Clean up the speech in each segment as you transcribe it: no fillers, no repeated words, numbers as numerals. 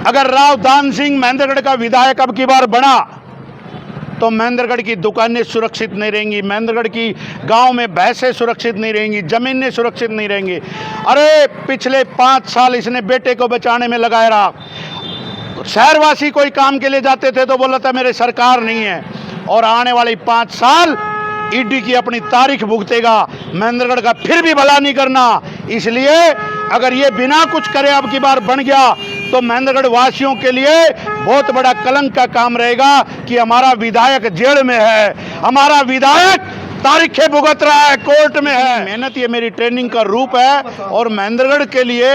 अगर राव दान सिंह महेंद्रगढ़ का विधायक अब की बार बना तो महेंद्रगढ़ की दुकानें सुरक्षित नहीं रहेंगी, महेंद्रगढ़ की गांव में भैंसें सुरक्षित नहीं रहेंगी, जमीनें सुरक्षित नहीं रहेंगी। अरे पिछले 5 साल इसने बेटे को बचाने में लगाया रहा। शहरवासी कोई काम के लिए जाते थे तो बोला था मेरे सरकार नहीं है, और आने वाले 5 साल ईडी की अपनी तारीख भुगतेगा। महेंद्रगढ़ का फिर भी भला नहीं करना, इसलिए अगर ये बिना कुछ करे अब की बार बन गया तो महेंद्रगढ़ वासियों के लिए बहुत बड़ा कलंक का काम रहेगा कि हमारा विधायक जेल में है, हमारा विधायक तारीखें भुगत रहा है, कोर्ट में है। मेहनत ये मेरी ट्रेनिंग का रूप है और महेंद्रगढ़ के लिए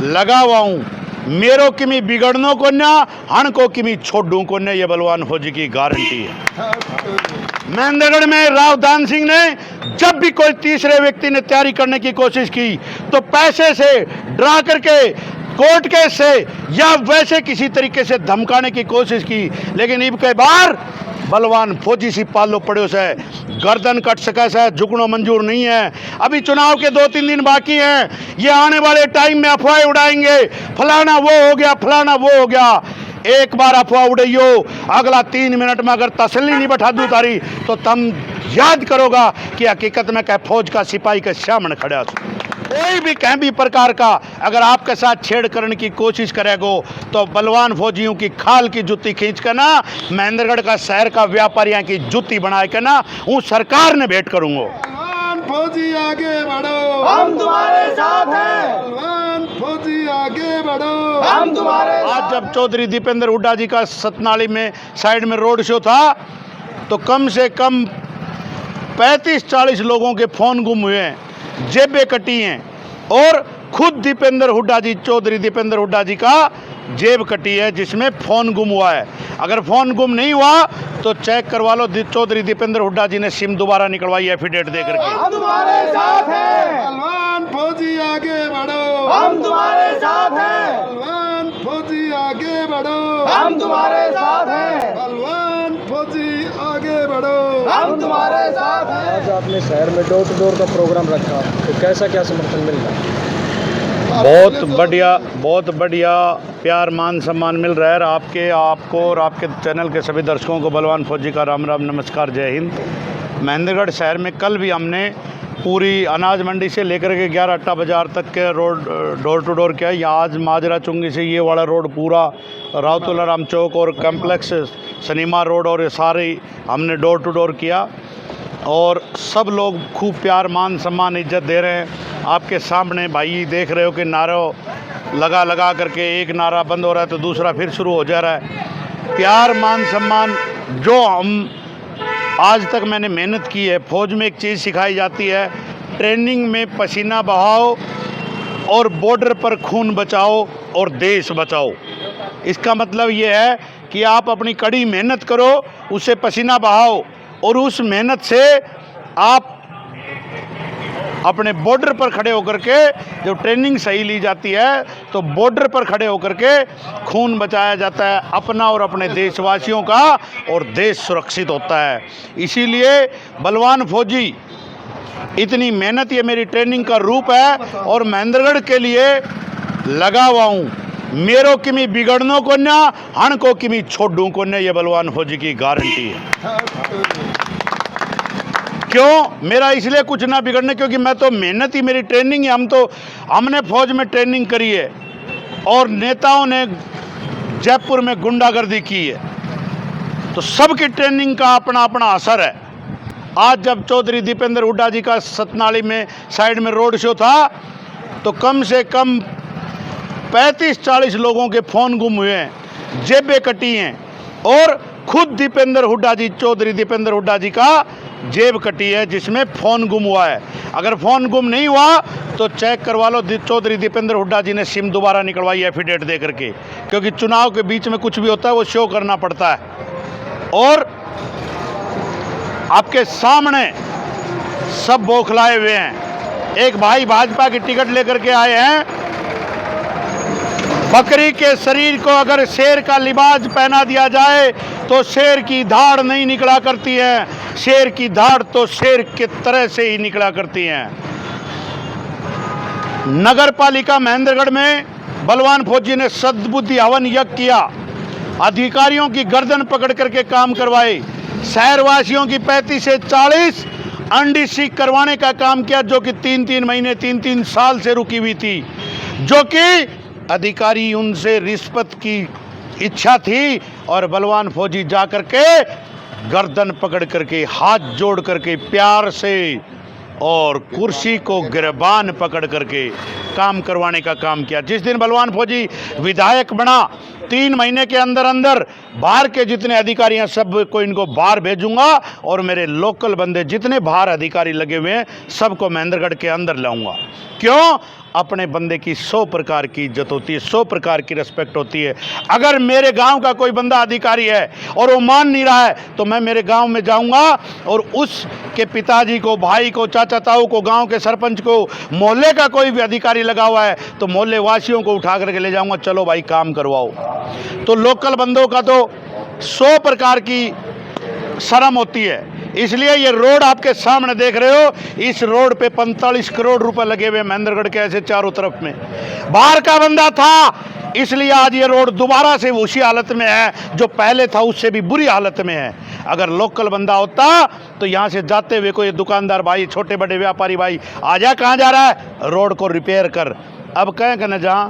लगा हुआ हूँ। मेरो किमी बिगड़नो को ना, हण को किमी छोड़ू को ना, ये बलवान फौजी की गारंटी है। महेंद्रगढ़ में राव दान सिंह ने जब भी कोई तीसरे व्यक्ति ने तैयारी करने की कोशिश की तो पैसे से डरा करके, कोर्ट केस से या वैसे किसी तरीके से धमकाने की कोशिश की, लेकिन इब के बार बलवान फौजी सी पालो पड़ो से गर्दन कट सका से झुकनो मंजूर नहीं है। अभी चुनाव के 2-3 दिन बाकी हैं, ये आने वाले टाइम में अफवाहें उड़ाएंगे, फलाना वो हो गया, फलाना वो हो गया। एक बार अफवाह उड़ाइयो, अगला 3 मिनट में अगर तसल्ली नहीं बैठा दूं तारी तो तुम याद करोगा कि हकीकत में क्या फौज का सिपाही के सामने खड़ा। कोई भी कहीं भी प्रकार का अगर आपके साथ छेड़ करने की कोशिश करेगो तो बलवान फौजियों की खाल की जुत्ती खींच कर ना, महेंद्रगढ़ का शहर का व्यापारियों की जुत्ती बना के ना वो सरकार ने भेंट करूंगा। बलवान फौजी आगे बढ़ो, हम तुम्हारे साथ हैं। बलवान फौजी आगे बढ़ो, हम तुम्हारे आज जब चौधरी दीपेंद्र हुड्डा जी का सतनाली में साइड में रोड शो था तो कम से कम 35-40 लोगों के फोन गुम हुए हैं, जेबें कटी हैं, और खुद दीपेंद्र हुड्डा जी, चौधरी दीपेंद्र हुड्डा जी का जेब कटी है जिसमें फ़ोन गुम हुआ है। अगर फ़ोन गुम नहीं हुआ तो चेक करवा लो, चौधरी दीपेंद्र हुड्डा जी ने सिम दोबारा निकलवाई एफिडेविट दे करके। हम तुम्हारे साथ हैं। बलवान फौजी आगे बढ़ो, हम तुम्हारे साथ हैं। बलवान फौजी आगे बढ़ो, हम तुम्हारे साथ हैं। बलवान फौजी आगे बढ़ो, हम तुम्हारे साथ हैं। आज आपने शहर में डोर टू डोर का प्रोग्राम रखा, तो कैसा क्या समर्थन मिल रहा है? बहुत बढ़िया प्यार मान सम्मान मिल रहा है आपको और आपके चैनल के सभी दर्शकों को बलवान फौजी का राम राम नमस्कार, जय हिंद। महेंद्रगढ़ शहर में कल भी हमने पूरी अनाज मंडी से लेकर के 11 अट्टा बाज़ार तक के रोड डोर टू डोर किया। या आज माजरा चुंगी से ये वाला रोड पूरा रावतुल्ला राम चौक और कम्प्लेक्स सनीमा रोड और ये सारे हमने डोर टू डोर किया, और सब लोग खूब प्यार मान सम्मान इज्जत दे रहे हैं। आपके सामने भाई देख रहे हो कि नारा लगा करके एक नारा बंद हो रहा है तो दूसरा फिर शुरू हो जा रहा है। प्यार मान सम्मान जो हम आज तक मैंने मेहनत की है। फौज में एक चीज़ सिखाई जाती है, ट्रेनिंग में पसीना बहाओ और बॉर्डर पर खून बचाओ और देश बचाओ। इसका मतलब ये है कि आप अपनी कड़ी मेहनत करो, उससे पसीना बहाओ, और उस मेहनत से आप अपने बॉर्डर पर खड़े होकर के जब ट्रेनिंग सही ली जाती है तो बॉर्डर पर खड़े होकर के खून बचाया जाता है अपना और अपने देशवासियों का, और देश सुरक्षित होता है। इसीलिए बलवान फौजी इतनी मेहनत ये मेरी ट्रेनिंग का रूप है और महेंद्रगढ़ के लिए लगा हुआ हूँ। मेरो किमी बिगड़नो को ना, हण को किमी छोड़ू को ना, ये बलवान फौजी की गारंटी है। क्यों? मेरा इसलिए कुछ ना बिगड़ने, क्योंकि मैं तो मेहनत ही मेरी ट्रेनिंग है। हमने फौज में ट्रेनिंग करी है और नेताओं ने जयपुर में गुंडागर्दी की है, तो सबकी ट्रेनिंग का अपना अपना असर है। आज जब चौधरी दीपेंद्र हुड्डा जी का सतनाली में साइड में रोड शो था तो कम से कम 35-40 लोगों के फ़ोन गुम हुए हैं, जेबें कटी हैं, और खुद दीपेंद्र हुड्डा जी, चौधरी दीपेंद्र हुड्डा जी का जेब कटी है जिसमें फ़ोन गुम हुआ है। अगर फ़ोन गुम नहीं हुआ तो चेक करवा लो, चौधरी दीपेंद्र हुड्डा जी ने सिम दोबारा निकलवाई एफिडेविट दे करके, क्योंकि चुनाव के बीच में कुछ भी होता है वो शो करना पड़ता है। और आपके सामने सब बौखलाए हुए हैं। एक भाई भाजपा की टिकट लेकर के आए हैं, बकरी के शरीर को अगर शेर का लिबास पहना दिया जाए तो शेर की धाड़ नहीं निकला करती है, शेर की धाड़ तो शेर के तरह से ही निकला करती है। नगर पालिका महेंद्रगढ़ में बलवान फौजी ने सद्बुद्धि हवन यज्ञ किया, अधिकारियों की गर्दन पकड़ करके काम करवाए, शहरवासियों की 35 से 40 अंडी सीख करवाने का काम किया, जो कि 3-3 महीने 3-3 साल से रुकी हुई थी, जो कि अधिकारी उनसे रिश्वत की इच्छा थी। और बलवान फौजी जा करके गर्दन पकड़ करके हाथ जोड़ करके प्यार से और कुर्सी को गिरबान पकड़ करके काम करवाने का काम किया। जिस दिन बलवान फौजी विधायक बना, 3 महीने के अंदर अंदर बाहर के जितने अधिकारी हैं सब को इनको बाहर भेजूंगा और मेरे लोकल बंदे जितने बाहर अधिकारी लगे हुए हैं सबको महेंद्रगढ़ के अंदर लाऊंगा। क्यों? अपने बंदे की 100 प्रकार की इज्जत होती है, 100 प्रकार की रिस्पेक्ट होती है। अगर मेरे गांव का कोई बंदा अधिकारी है और वो मान नहीं रहा है तो मैं मेरे गांव में जाऊंगा और उसके पिताजी को, भाई को, चाचा ताऊ को, गांव के सरपंच को, मोहल्ले का कोई भी अधिकारी लगा हुआ है तो मोहल्ले वासियों को उठा करके ले जाऊंगा, चलो भाई काम करवाओ। तो लोकल बंदों का तो 100 प्रकार की शर्म होती है। इसलिए ये रोड आपके सामने देख रहे हो, इस रोड पे 45 करोड़ रुपए लगे हुए महेंद्रगढ़ के ऐसे चारों तरफ में। बाहर का बंदा था इसलिए आज ये रोड दोबारा से उसी हालत में है, जो पहले था उससे भी बुरी हालत में है। अगर लोकल बंदा होता तो यहाँ से जाते हुए कोई दुकानदार भाई, छोटे बड़े व्यापारी भाई, आजा कहाँ जा रहा है, रोड को रिपेयर कर। अब कहें कि न जहाँ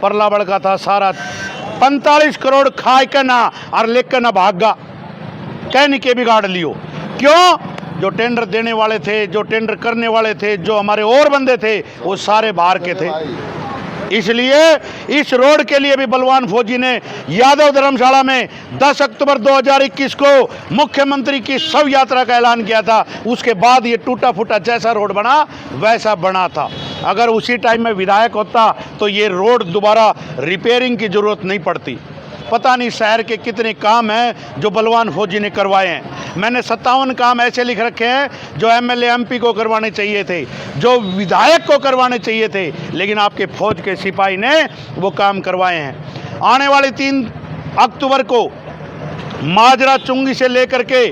परला बड़का था सारा 45 करोड़ खाए के ना और लेकर ना भागा, कहने के बिगाड़ लियो। क्यों? जो टेंडर देने वाले थे, जो टेंडर करने वाले थे, जो हमारे और बंदे थे वो सारे बाहर के थे। इसलिए इस रोड के लिए भी बलवान फौजी ने यादव धर्मशाला में 10 अक्टूबर 2021 को मुख्यमंत्री की शव यात्रा का ऐलान किया था। उसके बाद ये टूटा फूटा जैसा रोड बना वैसा बना था। अगर उसी टाइम में विधायक होता तो ये रोड दोबारा रिपेयरिंग की जरूरत नहीं पड़ती। पता नहीं शहर के कितने काम हैं जो बलवान फौजी ने करवाए हैं। मैंने 57 काम ऐसे लिख रखे हैं जो एमएलए एमपी को करवाने चाहिए थे, जो विधायक को करवाने चाहिए थे, लेकिन आपके फौज के सिपाही ने वो काम करवाए हैं। आने वाली 3 अक्टूबर को माजरा चुंगी से लेकर के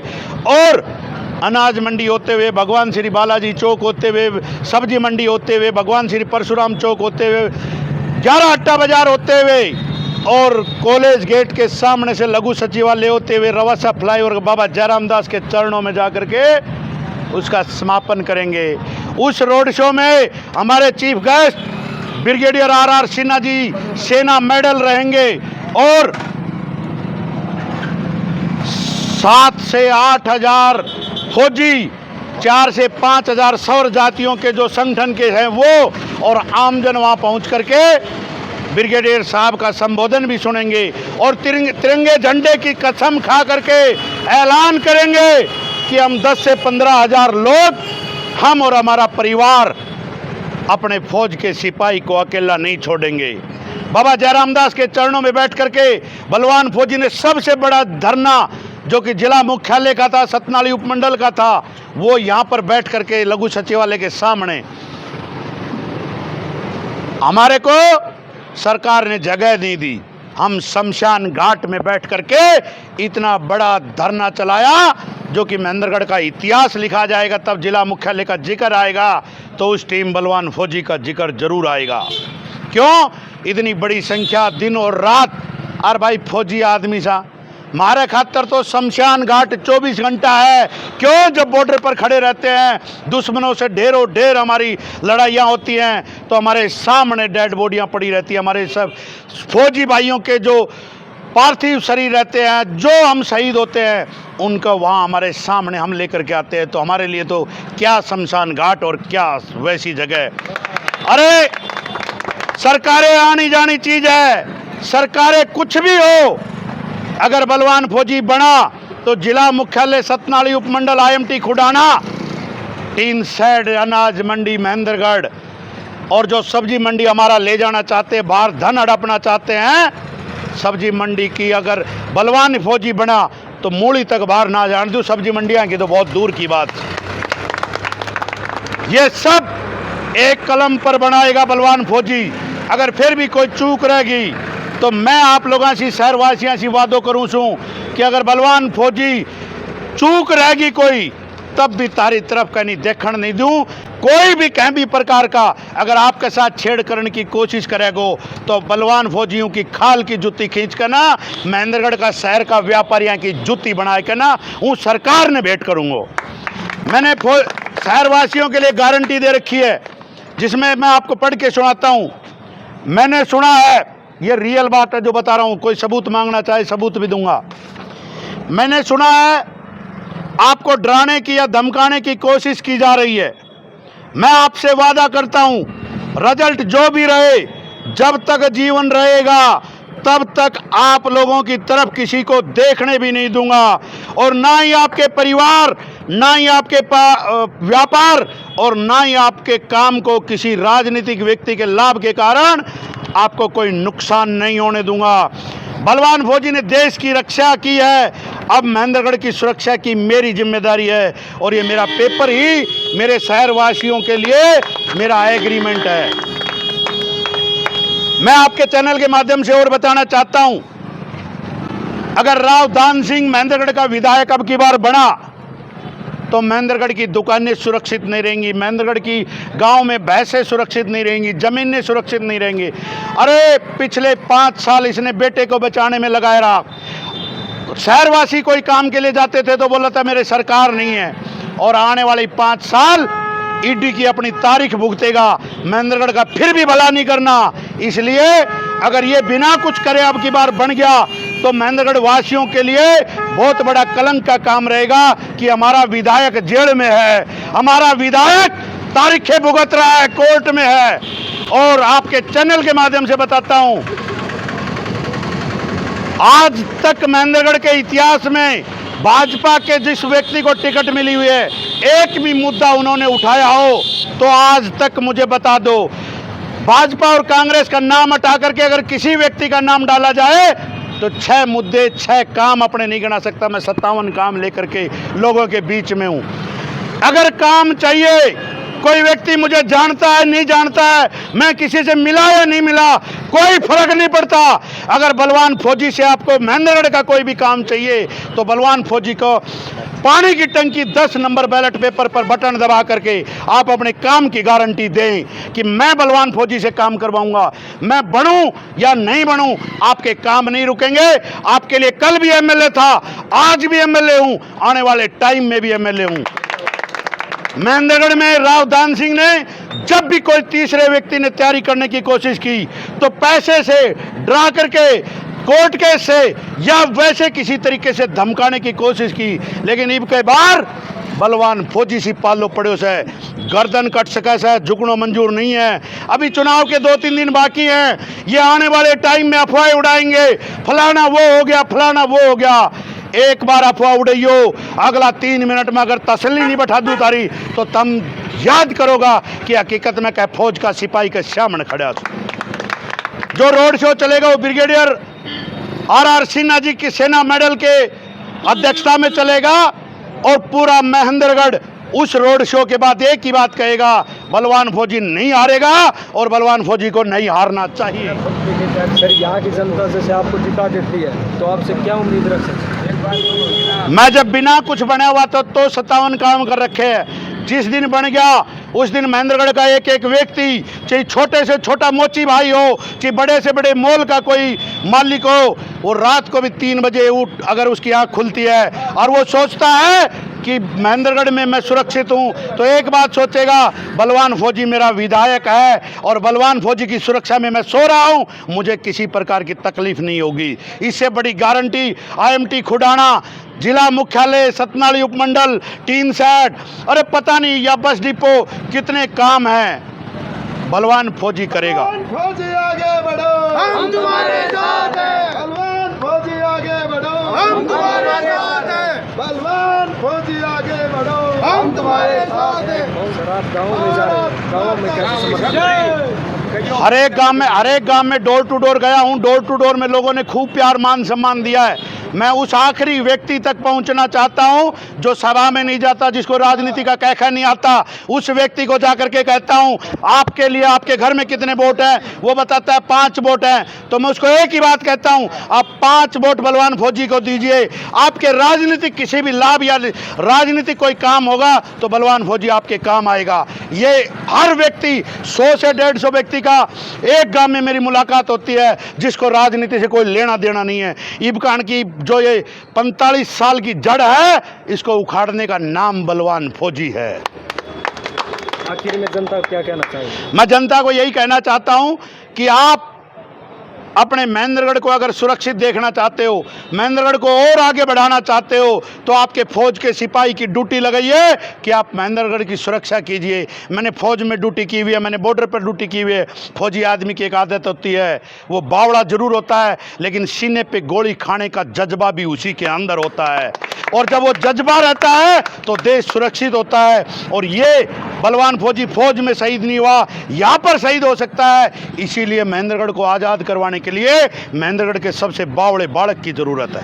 और अनाज मंडी होते हुए, भगवान श्री बालाजी चौक होते हुए, सब्जी मंडी होते हुए, भगवान श्री परशुराम चौक होते हुए, 11 अट्टा बाजार होते हुए और कॉलेज गेट के सामने से लघु सचिवालय होते हुए रवासा फ्लाईओवर बाबा जयराम दास के चरणों में जाकर के उसका समापन करेंगे। उस रोड शो में हमारे chief guest brigadier RR Sinha ji सेना मेडल रहेंगे और 7 से 8 हजार फौजी, 4 से 5 हजार सौर जातियों के जो संगठन के हैं वो और आमजन वहाँ पहुँच करके ब्रिगेडियर साहब का संबोधन भी सुनेंगे और तिरंगे झंडे की कसम खा करके ऐलान करेंगे कि हम 10 से 15 हजार लोग, हम और हमारा परिवार अपने फौज के सिपाही को अकेला नहीं छोड़ेंगे। बाबा जयराम दास के चरणों में बैठ करके बलवान फौजी ने सबसे बड़ा धरना जो कि जिला मुख्यालय का था, सतनाली उपमंडल का था, वो यहाँ पर बैठ करके लघु सचिवालय के सामने हमारे को सरकार ने जगह नहीं दी। हम शमशान घाट में बैठ करके इतना बड़ा धरना चलाया जो कि महेंद्रगढ़ का इतिहास लिखा जाएगा। तब जिला मुख्यालय का जिक्र आएगा तो उस टीम बलवान फौजी का जिक्र जरूर आएगा। क्यों? इतनी बड़ी संख्या दिन और रात, और भाई फौजी आदमी सा हमारे खातर तो शमशान घाट 24 घंटा है। क्यों? जब बॉर्डर पर खड़े रहते हैं, दुश्मनों से ढेरों ढेर हमारी लड़ाइयाँ होती हैं तो हमारे सामने डेड बॉडियाँ पड़ी रहती हैं। हमारे सब फौजी भाइयों के जो पार्थिव शरीर रहते हैं, जो हम शहीद होते हैं, उनका वहाँ हमारे सामने हम लेकर के आते हैं। तो हमारे लिए तो क्या शमशान घाट और क्या वैसी जगह। अरे सरकारें आनी जानी चीज़ है, सरकारें कुछ भी हो, अगर बलवान फौजी बना तो जिला मुख्यालय सतनाली उपमंडल IMT खुडाना, 3 शेड अनाज मंडी महेंद्रगढ़ और जो सब्जी मंडी हमारा ले जाना चाहते हैं, बाहर धन हड़पना चाहते हैं, सब्जी मंडी की अगर बलवान फौजी बना तो मूली तक बाहर ना जान दूँ, सब्जी मंडियाँ की तो बहुत दूर की बात। ये सब एक कलम पर बनाएगा बलवान फौजी। अगर फिर भी कोई चूक रहेगी तो मैं आप लोगों से, शहरवासियों से वादो करूँ छूँ कि अगर बलवान फौजी चूक रहेगी कोई, तब भी तारी तरफ का नहीं देखण नहीं दूँ। कोई भी कहीं भी प्रकार का अगर आपके साथ छेड़ करने की कोशिश करेगो तो बलवान फौजियों की खाल की जुत्ती खींच कर ना महेंद्रगढ़ का शहर का व्यापारियों की जुत्ती बना के ना वो सरकार ने भेंट करूँगा। मैंने शहरवासियों के लिए गारंटी दे रखी है जिसमें मैं आपको पढ़ के सुनाता हूँ। मैंने सुना है, ये रियल बात है जो बता रहा हूँ, कोई सबूत मांगना चाहे सबूत भी दूंगा। मैंने सुना है आपको डराने की या धमकाने की कोशिश की जा रही है। मैं आपसे वादा करता हूं रिजल्ट जो भी रहे, जब तक जीवन रहेगा तब तक आप लोगों की तरफ किसी को देखने भी नहीं दूंगा और ना ही आपके परिवार, ना ही आपके व्यापार और ना ही आपके काम को किसी राजनीतिक व्यक्ति के लाभ के कारण आपको कोई नुकसान नहीं होने दूंगा। बलवान फौजी ने देश की रक्षा की है, अब महेंद्रगढ़ की सुरक्षा की मेरी जिम्मेदारी है और ये मेरा पेपर ही मेरे शहरवासियों के लिए मेरा एग्रीमेंट है। मैं आपके चैनल के माध्यम से और बताना चाहता हूं, अगर राव दान सिंह महेंद्रगढ़ का विधायक अब की बार बना तो महेंद्रगढ़ की दुकानें सुरक्षित नहीं रहेंगी, महेंद्रगढ़ की गांव में भैंसें सुरक्षित नहीं रहेंगी, जमीनें सुरक्षित नहीं रहेंगी। अरे पिछले 5 साल इसने बेटे को बचाने में लगाया रहा। शहरवासी कोई काम के लिए जाते थे तो बोला था मेरे सरकार नहीं है, और आने वाले 5 साल ईडी की अपनी तारीख भुगतेगा। महेंद्रगढ़ का फिर भी भला नहीं करना, इसलिए अगर ये बिना कुछ करे अब की बार बन गया तो महेंद्रगढ़ वासियों के लिए बहुत बड़ा कलंक का काम रहेगा कि हमारा विधायक जेल में है, हमारा विधायक तारीखें भुगत रहा है, कोर्ट में है। और आपके चैनल के माध्यम से बताता हूं, आज तक महेंद्रगढ़ के इतिहास में भाजपा के जिस व्यक्ति को टिकट मिली हुई है, एक भी मुद्दा उन्होंने उठाया हो तो आज तक मुझे बता दो। भाजपा और कांग्रेस का नाम हटा करके अगर किसी व्यक्ति का नाम डाला जाए तो 6 मुद्दे 6 काम अपने नहीं गिना सकता। मैं 57 काम लेकर के लोगों के बीच में हूं। अगर काम चाहिए, कोई व्यक्ति मुझे जानता है नहीं जानता है, मैं किसी से मिला या नहीं मिला, कोई फर्क नहीं पड़ता। अगर बलवान फौजी से आपको महेंद्रगढ़ का कोई भी काम चाहिए तो बलवान फौजी को पानी की टंकी 10 नंबर बैलेट पेपर पर बटन दबा करके आप अपने काम की गारंटी दें कि मैं बलवान फौजी से काम करवाऊंगा। मैं बनूं या नहीं बनूं, आपके काम नहीं रुकेंगे। आपके लिए कल भी एमएलए था, आज भी एमएलए हूं, आने वाले टाइम में भी एमएलए हूं। महेंद्रगढ़ में राव दान सिंह ने जब भी कोई तीसरे व्यक्ति ने तैयारी करने की कोशिश की तो पैसे से डरा करके, कोर्ट केस से या वैसे किसी तरीके से धमकाने की कोशिश की, लेकिन इब के बार बलवान फौजी सी पालो पड़ो से गर्दन कट सका से झुकनो मंजूर नहीं है। अभी चुनाव के 2-3 दिन बाकी हैं, ये आने वाले टाइम में अफवाहें उड़ाएंगे, फलाना वो हो गया, फलाना वो हो गया। एक बार अफवाह उड़ाइयो, अगला 3 मिनट में अगर तसल्ली नहीं बैठा दूं तारी तो तुम याद करोगा कि हकीकत में क्या फौज का सिपाही के सामने खड़ा। जो रोड शो चलेगा वो ब्रिगेडियर RR सिन्हा जी की सेना मेडल के अध्यक्षता में चलेगा और पूरा महेंद्रगढ़ उस रोड शो के बाद एक ही बात कहेगा, बलवान फौजी नहीं हारेगा और बलवान फौजी को नहीं हारना चाहिए। सर, यहाँ की जनता जैसे आपको जिता देती है तो आपसे क्या उम्मीद रख सकते हैं? मैं जब बिना कुछ बना हुआ तो 57 काम कर रखे हैं। जिस दिन बन गया उस दिन महेंद्रगढ़ का एक एक व्यक्ति, चाहे छोटे से छोटा मोची भाई हो, चाहे बड़े से बड़े मॉल का कोई मालिक हो, वो रात को भी 3 बजे उठ अगर उसकी आंख खुलती है और वो सोचता है कि महेंद्रगढ़ में मैं सुरक्षित हूं, तो एक बात सोचेगा, बलवान फौजी मेरा विधायक है और बलवान फौजी की सुरक्षा में मैं सो रहा हूं, मुझे किसी प्रकार की तकलीफ नहीं होगी। इससे बड़ी गारंटी IMT खुडाना, जिला मुख्यालय सतनाली उपमंडल, टीन सेट, अरे पता नहीं या बस डिपो, कितने काम हैं, बलवान फौजी करेगा। फौजी आगे बढ़ो, हम तुम्हारे साथ हैं। बलवान फौजी आगे बढ़ो, हम तुम्हारे साथ हैं। बलवान फौजी आगे बढ़ो, हम तुम्हारे साथ हैं। सर, आप गाँव में जा रहे हैं, गाँव में कैसे समर्थन? हर एक गांव में डोर टू डोर गया हूं। डोर टू डोर में लोगों ने खूब प्यार मान सम्मान दिया है। मैं उस आखिरी व्यक्ति तक पहुंचना चाहता हूं जो सभा में नहीं जाता, जिसको राजनीति का कैखा नहीं आता। उस व्यक्ति को जाकर के कहता हूं आपके लिए आपके घर में कितने वोट हैं, वो बताता है 5 वोट हैं, तो मैं उसको एक ही बात कहता हूं आप 5 वोट बलवान फौजी को दीजिए। आपके राजनीतिक किसी भी लाभ या राजनीतिक कोई काम होगा तो बलवान फौजी आपके काम आएगा। ये हर व्यक्ति 100 से 150 व्यक्ति का एक गांव में मेरी मुलाकात होती है जिसको राजनीति से कोई लेना देना नहीं है। इबकान की जो ये 45 साल की जड़ है, इसको उखाड़ने का नाम बलवान फौजी है। आखिर में जनता को क्या कहना चाहिए? मैं जनता को यही कहना चाहता हूं कि आप अपने महेंद्रगढ़ को अगर सुरक्षित देखना चाहते हो, महेंद्रगढ़ को और आगे बढ़ाना चाहते हो, तो आपके फौज के सिपाही की ड्यूटी लगाइए कि आप महेंद्रगढ़ की सुरक्षा कीजिए। मैंने फौज में ड्यूटी की हुई है, मैंने बॉर्डर पर ड्यूटी की हुई है। फौजी आदमी की एक आदत होती है, वो बावड़ा जरूर होता है लेकिन सीने पे गोली खाने का जज्बा भी उसी के अंदर होता है, और जब वो जज्बा रहता है तो देश सुरक्षित होता है। और ये बलवान फौजी फौज में शहीद नहीं हुआ, यहाँ पर शहीद हो सकता है। इसीलिए महेंद्रगढ़ को आज़ाद करवाने के लिए महेंद्रगढ़ के सबसे बावड़े बालक की ज़रूरत है।